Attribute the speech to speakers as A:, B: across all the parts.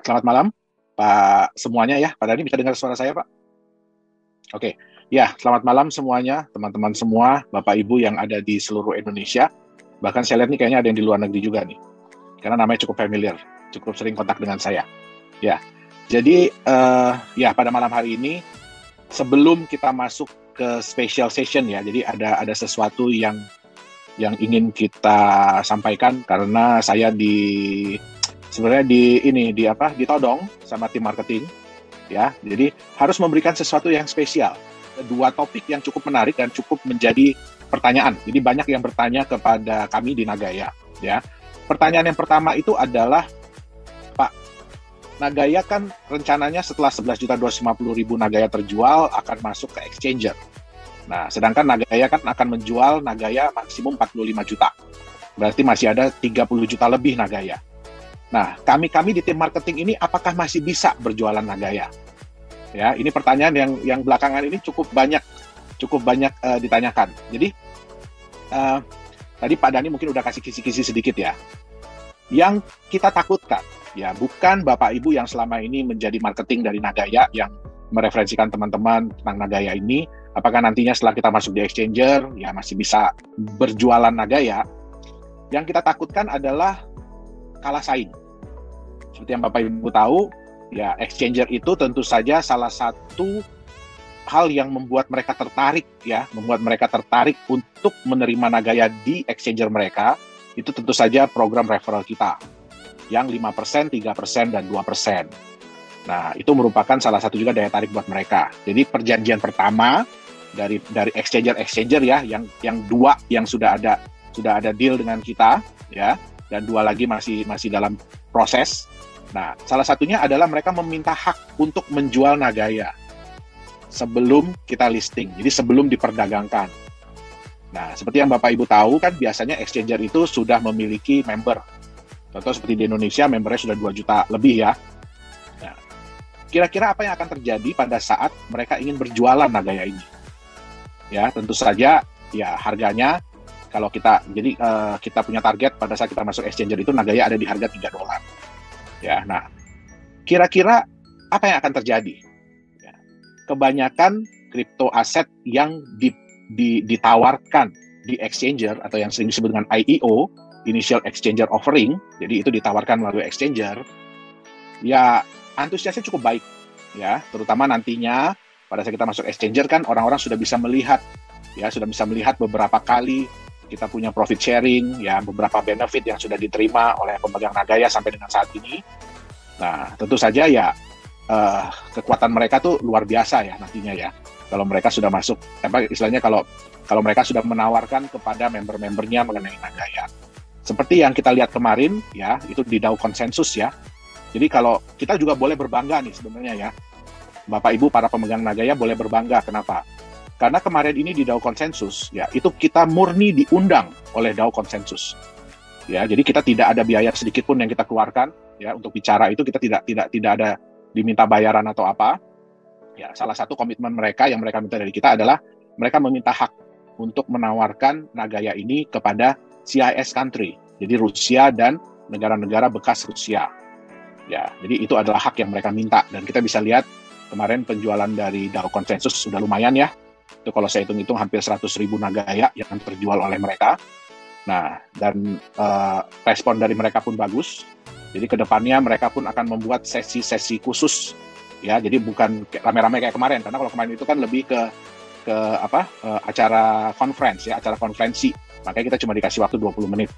A: Selamat malam, Pak semuanya ya. Pak Dhani bisa dengar suara saya, Pak? Oke. Ya, selamat malam semuanya, teman-teman semua, Bapak Ibu yang ada di seluruh Indonesia. Bahkan saya lihat nih kayaknya ada yang di luar negeri juga nih. Karena namanya cukup familiar, cukup sering kontak dengan saya. Ya. Jadi ya pada malam hari ini sebelum kita masuk ke special session ya. Jadi ada sesuatu yang ingin kita sampaikan karena saya sebenarnya ditodong sama tim marketing ya. Jadi harus memberikan sesuatu yang spesial. Dua topik yang cukup menarik dan cukup menjadi pertanyaan. Jadi banyak yang bertanya kepada kami di Nagaya ya. Pertanyaan yang pertama itu adalah, Pak, Nagaya kan rencananya setelah 11.250.000 Nagaya terjual akan masuk ke exchanger. Nah, sedangkan Nagaya kan akan menjual Nagaya maksimum 45 juta. Berarti masih ada 30 juta lebih Nagaya. Nah, kami di tim marketing ini apakah masih bisa berjualan Nagaya? Ya, ini pertanyaan yang belakangan ini cukup banyak ditanyakan. Jadi tadi Pak Dhani mungkin udah kasih kisi-kisi sedikit ya. Yang kita takutkan ya bukan Bapak Ibu yang selama ini menjadi marketing dari Nagaya yang mereferensikan teman-teman tentang Nagaya ini, apakah nantinya setelah kita masuk di exchanger ya masih bisa berjualan Nagaya. Yang kita takutkan adalah kalah saing. Seperti yang Bapak Ibu tahu, ya exchanger itu tentu saja salah satu hal yang membuat mereka tertarik untuk menerima Nagaya di exchanger mereka, itu tentu saja program referral kita yang 5%, 3%, dan 2%. Nah, itu merupakan salah satu juga daya tarik buat mereka. Jadi perjanjian pertama dari exchanger ya, yang dua yang sudah ada deal dengan kita ya, dan dua lagi masih dalam proses. Nah, salah satunya adalah mereka meminta hak untuk menjual Nagaya sebelum kita listing, jadi sebelum diperdagangkan. Nah, seperti yang Bapak Ibu tahu kan biasanya exchanger itu sudah memiliki member. Contoh seperti di Indonesia membernya sudah 2 juta lebih ya. Nah, kira-kira apa yang akan terjadi pada saat mereka ingin berjualan Nagaya ini? Ya, tentu saja ya harganya kalau kita punya target pada saat kita masuk exchanger itu Nagaya ada di harga $3. Ya, nah, kira-kira apa yang akan terjadi? Ya, kebanyakan kripto aset yang ditawarkan di exchanger atau yang sering disebut dengan IEO, Initial Exchanger Offering, jadi itu ditawarkan melalui exchanger, ya antusiasnya cukup baik, ya, terutama nantinya pada saat kita masuk exchanger kan orang-orang sudah bisa melihat beberapa kali kita punya profit sharing, ya beberapa benefit yang sudah diterima oleh pemegang Nagaya sampai dengan saat ini. Nah, tentu saja ya kekuatan mereka tuh luar biasa ya nantinya ya. Kalau mereka sudah masuk, istilahnya kalau mereka sudah menawarkan kepada member-membernya mengenai Nagaya. Seperti yang kita lihat kemarin ya, itu di DAO Konsensus ya. Jadi kalau kita juga boleh berbangga nih sebenarnya ya. Bapak Ibu para pemegang Nagaya boleh berbangga. Kenapa? Karena kemarin ini di DAO Konsensus, ya itu kita murni diundang oleh DAO Konsensus. Ya, jadi kita tidak ada biaya sedikit pun yang kita keluarkan, ya untuk bicara itu kita tidak ada diminta bayaran atau apa. Ya, salah satu komitmen mereka yang mereka minta dari kita adalah mereka meminta hak untuk menawarkan Nagaya ini kepada CIS country, jadi Rusia dan negara-negara bekas Rusia. Ya, jadi itu adalah hak yang mereka minta dan kita bisa lihat kemarin penjualan dari DAO Konsensus sudah lumayan ya. Itu kalau saya hitung-hitung hampir 100.000 Nagaya yang terjual oleh mereka. Nah, dan respon dari mereka pun bagus. Jadi kedepannya mereka pun akan membuat sesi-sesi khusus, ya. Jadi bukan rame-rame kayak kemarin, karena kalau kemarin itu kan lebih ke acara conference, ya, acara konferensi. Makanya kita cuma dikasih waktu 20 menit.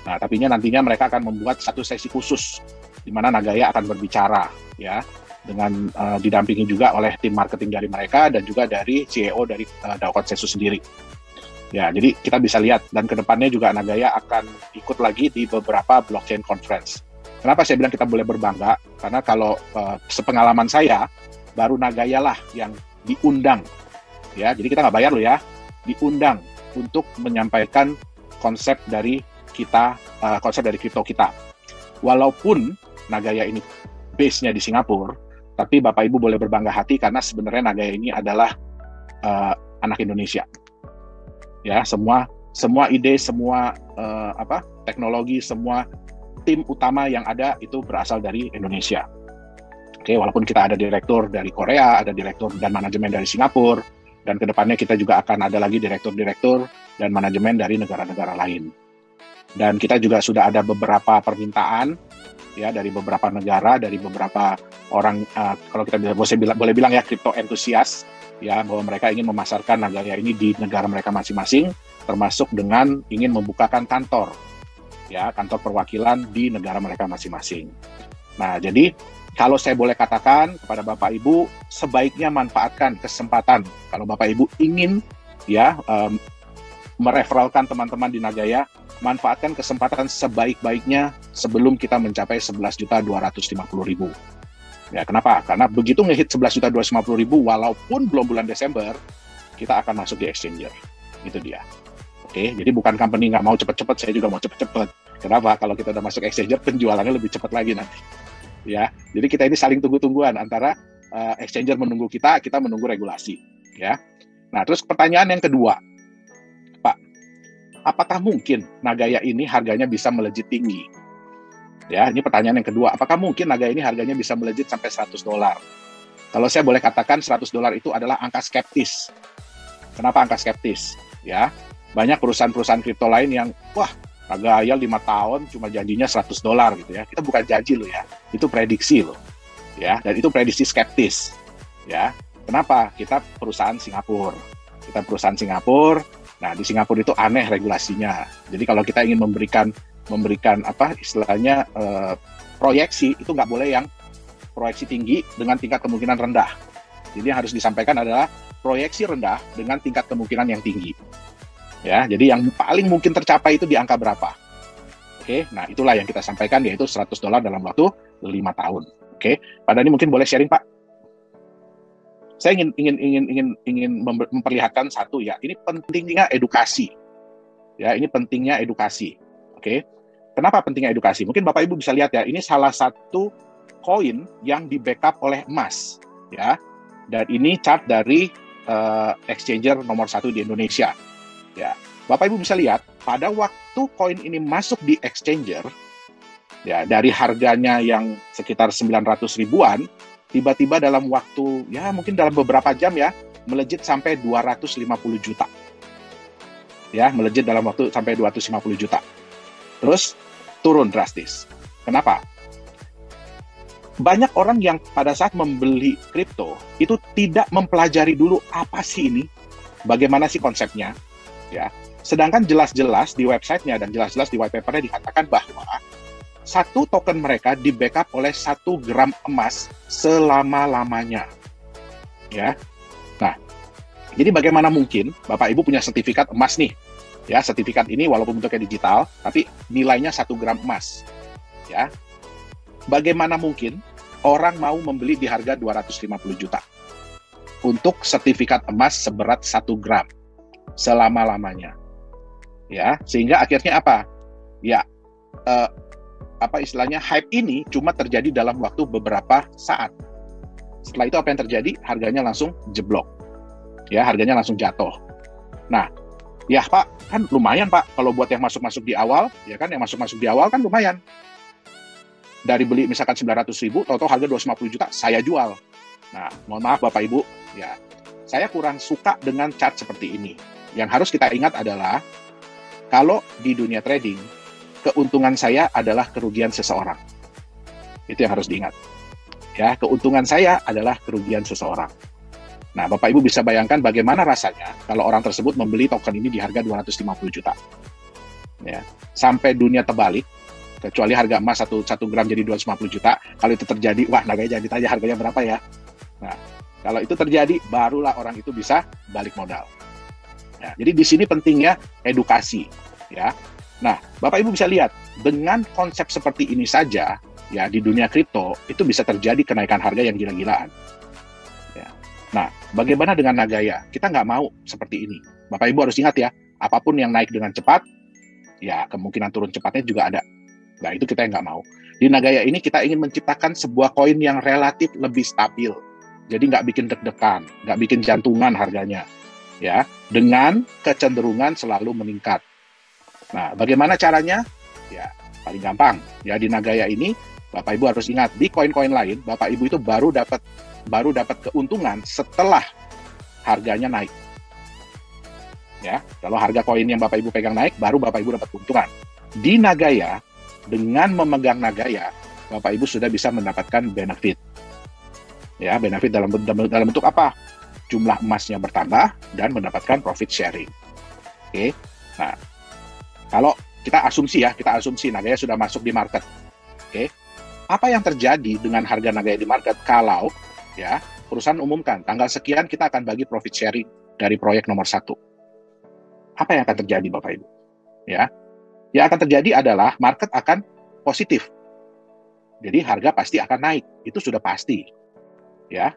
A: Nah, nantinya mereka akan membuat satu sesi khusus di mana Nagaya akan berbicara, ya, dengan didampingi juga oleh tim marketing dari mereka dan juga dari CEO dari DAO Konsensus sendiri. Ya, jadi kita bisa lihat dan kedepannya juga Nagaya akan ikut lagi di beberapa blockchain conference. Kenapa saya bilang kita boleh berbangga? Karena kalau sepengalaman saya, baru Nagaya lah yang diundang. Ya, jadi kita nggak bayar loh ya, diundang untuk menyampaikan konsep dari kita, konsep dari kripto kita. Walaupun Nagaya ini base-nya di Singapura, tapi Bapak Ibu boleh berbangga hati karena sebenarnya Nagaya ini adalah anak Indonesia. Ya, semua ide, semua teknologi, semua tim utama yang ada itu berasal dari Indonesia. Oke, walaupun kita ada direktur dari Korea, ada direktur dan manajemen dari Singapura, dan kedepannya kita juga akan ada lagi direktur-direktur dan manajemen dari negara-negara lain. Dan kita juga sudah ada beberapa permintaan ya dari beberapa negara, dari beberapa orang, kalau kita boleh bilang ya crypto entusias, ya bahwa mereka ingin memasarkan Nagaya ini di negara mereka masing-masing, termasuk dengan ingin membukakan kantor, ya kantor perwakilan di negara mereka masing-masing. Nah, jadi kalau saya boleh katakan kepada Bapak Ibu, sebaiknya manfaatkan kesempatan. Kalau Bapak Ibu ingin ya mereferalkan teman-teman di Nagaya, manfaatkan kesempatan sebaik-baiknya sebelum kita mencapai 11.250.000. Ya, kenapa? Karena begitu ngehit 11.250.000, walaupun belum bulan Desember, kita akan masuk di exchanger. Itu dia. Oke, jadi bukan company nggak mau cepet-cepet, saya juga mau cepet-cepet. Kenapa? Kalau kita udah masuk exchanger, penjualannya lebih cepat lagi nanti. Ya, jadi kita ini saling tunggu-tungguan antara exchanger menunggu kita menunggu regulasi. Ya. Nah, terus pertanyaan yang kedua, Pak, apakah mungkin Nagaya ini harganya bisa melejit tinggi? Ya, ini pertanyaan yang kedua. Apakah mungkin Nagaya ini harganya bisa melejit sampai $100? Kalau saya boleh katakan $100 itu adalah angka skeptis. Kenapa angka skeptis? Ya, banyak perusahaan-perusahaan kripto lain yang, wah, Nagaya 5 tahun cuma janjinya $100 gitu ya. Kita bukan janji loh ya, itu prediksi loh. Ya, dan itu prediksi skeptis. Ya, kenapa? Kita perusahaan Singapura. Nah, di Singapura itu aneh regulasinya. Jadi kalau kita ingin memberikan apa istilahnya proyeksi, itu nggak boleh yang proyeksi tinggi dengan tingkat kemungkinan rendah. Jadi yang harus disampaikan adalah proyeksi rendah dengan tingkat kemungkinan yang tinggi. Ya, jadi yang paling mungkin tercapai itu di angka berapa? Oke, nah itulah yang kita sampaikan, yaitu $100 dalam waktu 5 tahun. Oke, Pak Dhani mungkin boleh sharing, Pak. Saya ingin memperlihatkan satu ya, ini pentingnya edukasi. Ya, ini pentingnya edukasi. Oke, kenapa pentingnya edukasi? Mungkin Bapak Ibu bisa lihat ya, ini salah satu koin yang di backup oleh emas, ya. Dan ini chart dari exchanger nomor 1 di Indonesia. Ya, Bapak Ibu bisa lihat pada waktu koin ini masuk di exchanger, ya dari harganya yang sekitar 900 ribuan, tiba-tiba dalam waktu ya mungkin dalam beberapa jam ya melejit sampai 250 juta. Ya, melejit dalam waktu sampai 250 juta. Terus turun drastis. Kenapa? Banyak orang yang pada saat membeli kripto itu tidak mempelajari dulu apa sih ini, bagaimana sih konsepnya. Ya, sedangkan jelas-jelas di websitenya dan jelas-jelas di white paper-nya dikatakan bahwa satu token mereka di backup oleh 1 gram emas selama-lamanya. Ya, nah, jadi bagaimana mungkin Bapak Ibu punya sertifikat emas nih? Ya, sertifikat ini walaupun bentuknya digital, tapi nilainya 1 gram emas. Ya, bagaimana mungkin orang mau membeli di harga 250 juta untuk sertifikat emas seberat 1 gram? Selama-lamanya, ya, sehingga akhirnya apa? Ya, apa istilahnya hype ini cuma terjadi dalam waktu beberapa saat. Setelah itu apa yang terjadi? Harganya langsung jeblok, ya, harganya langsung jatuh. Nah, ya Pak, kan lumayan Pak, kalau buat yang masuk-masuk di awal, ya kan, yang masuk-masuk di awal kan lumayan. Dari beli misalkan 900 ribu, tahu-tahu harga 250 juta, saya jual. Nah, mohon maaf Bapak Ibu, ya, saya kurang suka dengan chart seperti ini. Yang harus kita ingat adalah, kalau di dunia trading, keuntungan saya adalah kerugian seseorang. Itu yang harus diingat. Ya, keuntungan saya adalah kerugian seseorang. Nah, Bapak Ibu bisa bayangkan bagaimana rasanya kalau orang tersebut membeli token ini di harga 250 juta. Ya, sampai dunia terbalik, kecuali harga emas 1 gram jadi 250 juta, kalau itu terjadi, wah, Nagaya jangan ditanya harganya berapa ya. Nah, kalau itu terjadi, barulah orang itu bisa balik modal. Ya, jadi di sini pentingnya edukasi, ya. Nah, Bapak Ibu bisa lihat dengan konsep seperti ini saja, ya di dunia kripto itu bisa terjadi kenaikan harga yang gila-gilaan. Ya. Nah, bagaimana dengan Nagaya? Kita nggak mau seperti ini. Bapak Ibu harus ingat ya, apapun yang naik dengan cepat, ya kemungkinan turun cepatnya juga ada. Nah, itu kita yang nggak mau. Di Nagaya ini kita ingin menciptakan sebuah koin yang relatif lebih stabil. Jadi nggak bikin deg-degan, nggak bikin jantungan harganya. Ya, dengan kecenderungan selalu meningkat. Nah, bagaimana caranya? Ya, paling gampang. Ya, di Nagaya ini Bapak Ibu harus ingat, di koin-koin lain, Bapak Ibu itu baru dapat keuntungan setelah harganya naik. Ya, kalau harga koin yang Bapak Ibu pegang naik, baru Bapak Ibu dapat keuntungan. Di Nagaya, dengan memegang Nagaya, Bapak Ibu sudah bisa mendapatkan benefit. Ya, benefit dalam bentuk apa? Jumlah emasnya bertambah dan mendapatkan profit sharing. Oke. Nah, kalau kita asumsi Nagaya sudah masuk di market. Oke. Apa yang terjadi dengan harga Nagaya di market kalau ya perusahaan umumkan tanggal sekian kita akan bagi profit sharing dari proyek nomor 1? Apa yang akan terjadi Bapak Ibu? Ya, yang akan terjadi adalah market akan positif. Jadi harga pasti akan naik, itu sudah pasti. Ya,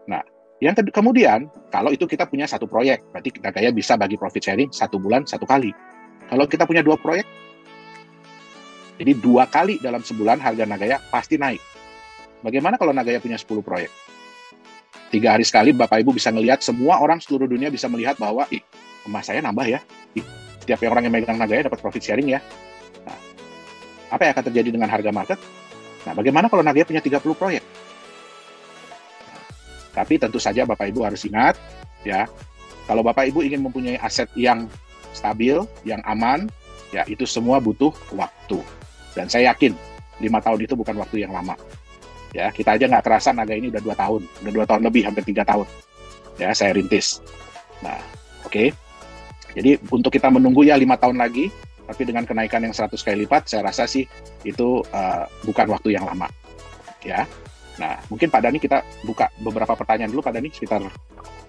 A: nah yang kemudian kalau itu kita punya 1 proyek, berarti Nagaya bisa bagi profit sharing 1 bulan 1 kali. Kalau kita punya 2 proyek, jadi 2 kali dalam sebulan harga Nagaya pasti naik. Bagaimana kalau Nagaya punya 10 proyek? 3 hari sekali Bapak Ibu bisa melihat, semua orang seluruh dunia bisa melihat bahwa emas saya nambah ya. Setiap orang yang megang Nagaya dapat profit sharing ya. Nah, apa yang akan terjadi dengan harga market? Nah, bagaimana kalau Nagaya punya 30 proyek? Nah, tapi tentu saja Bapak Ibu harus ingat ya, kalau Bapak Ibu ingin mempunyai aset yang stabil, yang aman, ya itu semua butuh waktu. Dan saya yakin 5 tahun itu bukan waktu yang lama. Ya, kita aja nggak kerasa Nagaya ini udah 2 tahun, udah 2 tahun lebih, hampir 3 tahun. Ya, saya rintis. Nah, oke. Jadi untuk kita menunggu ya 5 tahun lagi, tapi dengan kenaikan yang 100 kali lipat, saya rasa sih itu bukan waktu yang lama. Ya. Nah, mungkin Pak Dhani kita buka beberapa pertanyaan dulu Pak Dhani, sekitar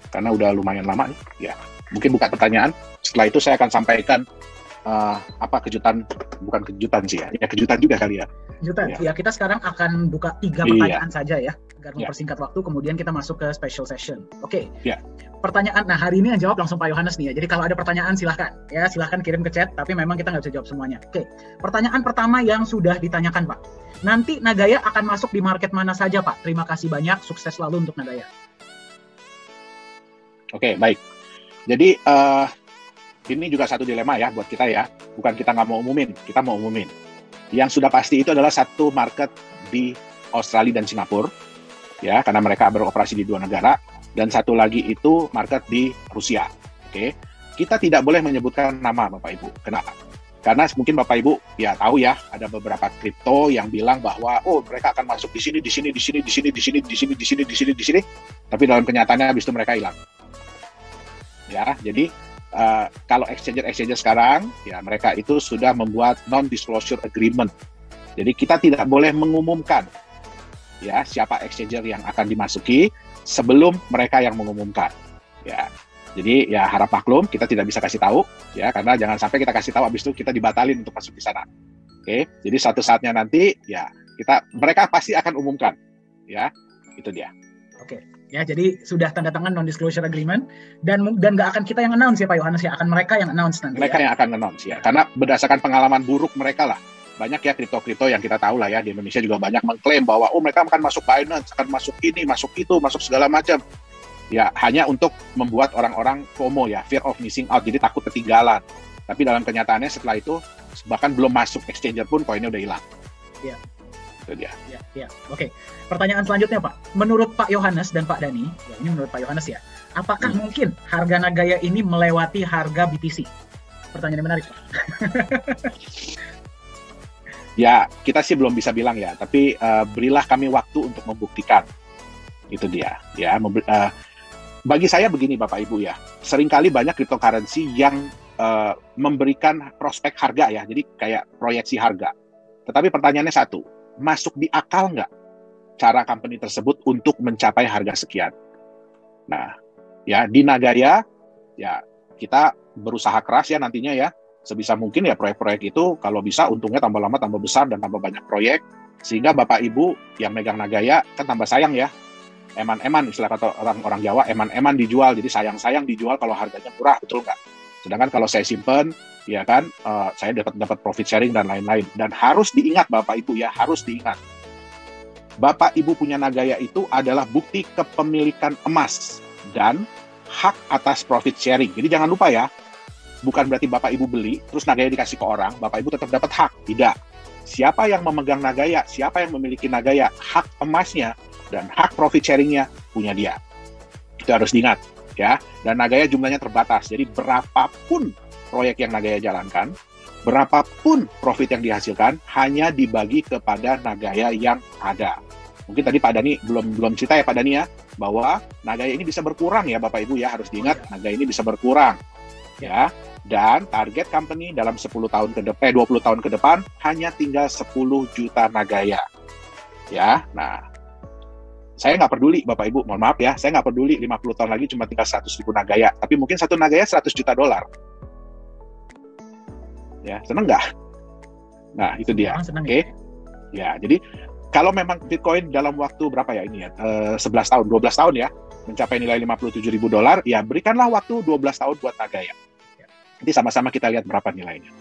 A: karena udah lumayan lama nih. Ya, mungkin buka pertanyaan. Setelah itu saya akan sampaikan apa kejutan, bukan kejutan sih ya kejutan juga kali ya.
B: Kejutan, ya kita sekarang akan buka 3 pertanyaan saja ya, agar mempersingkat waktu, kemudian kita masuk ke special session. Oke. Pertanyaan, nah hari ini yang jawab langsung Pak Yohanes nih ya, jadi kalau ada pertanyaan silahkan kirim ke chat, tapi memang kita nggak bisa jawab semuanya. Oke, pertanyaan pertama yang sudah ditanyakan Pak, nanti Nagaya akan masuk di market mana saja Pak? Terima kasih banyak, sukses selalu untuk Nagaya.
A: Oke, baik. Jadi ini juga satu dilema ya buat kita ya. Bukan kita nggak mau umumin, kita mau umumin. Yang sudah pasti itu adalah 1 market di Australia dan Singapura, ya, karena mereka beroperasi di 2 negara. Dan 1 lagi itu market di Rusia. Oke, kita tidak boleh menyebutkan nama Bapak Ibu. Kenapa? Karena mungkin Bapak Ibu ya tahu ya, ada beberapa kripto yang bilang bahwa mereka akan masuk di sini, di sini, di sini, di sini, di sini, di sini, di sini, di sini, di sini. Tapi dalam kenyataannya habis itu mereka hilang. Ya, jadi kalau exchanger sekarang, ya mereka itu sudah membuat non-disclosure agreement. Jadi kita tidak boleh mengumumkan ya siapa exchanger yang akan dimasuki sebelum mereka yang mengumumkan. Ya, jadi ya harap maklum, kita tidak bisa kasih tahu ya, karena jangan sampai kita kasih tahu habis itu kita dibatalin untuk masuk di sana. Oke, jadi suatu saatnya nanti ya mereka pasti akan umumkan. Ya, itu dia.
B: Oke. Ya, jadi sudah tanda tangan non-disclosure agreement dan nggak akan kita yang announce ya Pak Yohanes ya, akan mereka yang announce nanti.
A: Mereka yang akan announce ya, karena berdasarkan pengalaman buruk mereka lah. Banyak ya kripto-kripto yang kita tahu lah ya, di Indonesia juga banyak mengklaim bahwa mereka akan masuk Binance, akan masuk ini, masuk itu, masuk segala macam. Ya, hanya untuk membuat orang-orang FOMO ya, fear of missing out, jadi takut ketinggalan. Tapi dalam kenyataannya setelah itu bahkan belum masuk exchanger pun koinnya udah hilang.
B: Iya.
A: Itu dia.
B: Ya. Oke. Pertanyaan selanjutnya Pak, menurut Pak Yohanes dan Pak Dhani, ya ini menurut Pak Yohanes ya, apakah mungkin harga Nagaya ini melewati harga BTC? Pertanyaan yang menarik Pak.
A: Ya, kita sih belum bisa bilang ya, tapi berilah kami waktu untuk membuktikan. Itu dia. Ya, bagi saya begini Bapak Ibu ya, seringkali banyak cryptocurrency yang memberikan prospek harga ya, jadi kayak proyeksi harga. Tetapi pertanyaannya satu, masuk di akal nggak cara company tersebut untuk mencapai harga sekian? Nah, ya di Nagaya, ya kita berusaha keras ya nantinya ya, sebisa mungkin ya proyek-proyek itu kalau bisa untungnya tambah lama, tambah besar, dan tambah banyak proyek, sehingga Bapak Ibu yang megang Nagaya kan tambah sayang ya, eman-eman, istilah kata orang Jawa, eman-eman dijual, jadi sayang-sayang dijual kalau harganya murah, betul nggak? Sedangkan kalau saya simpen, ya kan, saya dapat profit sharing dan lain-lain. Dan harus diingat Bapak Ibu ya, harus diingat. Bapak Ibu punya Nagaya itu adalah bukti kepemilikan emas dan hak atas profit sharing. Jadi jangan lupa ya, bukan berarti Bapak Ibu beli, terus Nagaya dikasih ke orang, Bapak Ibu tetap dapat hak. Tidak. siapa yang memegang Nagaya, siapa yang memiliki Nagaya, hak emasnya dan hak profit sharingnya punya dia. Itu harus diingat, ya. Dan Nagaya jumlahnya terbatas, jadi berapapun proyek yang Nagaya jalankan, berapapun profit yang dihasilkan, hanya dibagi kepada Nagaya yang ada. Mungkin tadi Pak Dhani belum cerita ya Pak Dhani ya, bahwa Nagaya ini bisa berkurang ya Bapak Ibu ya, harus diingat Nagaya ini bisa berkurang. Ya, dan target company dalam 10 tahun ke depan, 20 tahun ke depan hanya tinggal 10 juta Nagaya. Ya, nah saya nggak peduli Bapak Ibu, mohon maaf ya, saya nggak peduli 50 tahun lagi cuma tinggal 100.000 Nagaya, tapi mungkin satu Nagaya 100 juta dolar. Ya, seneng nggak? Nah, itu dia. Oke. Ya, jadi kalau memang Bitcoin dalam waktu berapa ya ini ya, 11 tahun, 12 tahun ya, mencapai nilai 57.000 dolar, ya berikanlah waktu 12 tahun buat Nagaya. Nanti sama-sama kita lihat berapa nilainya.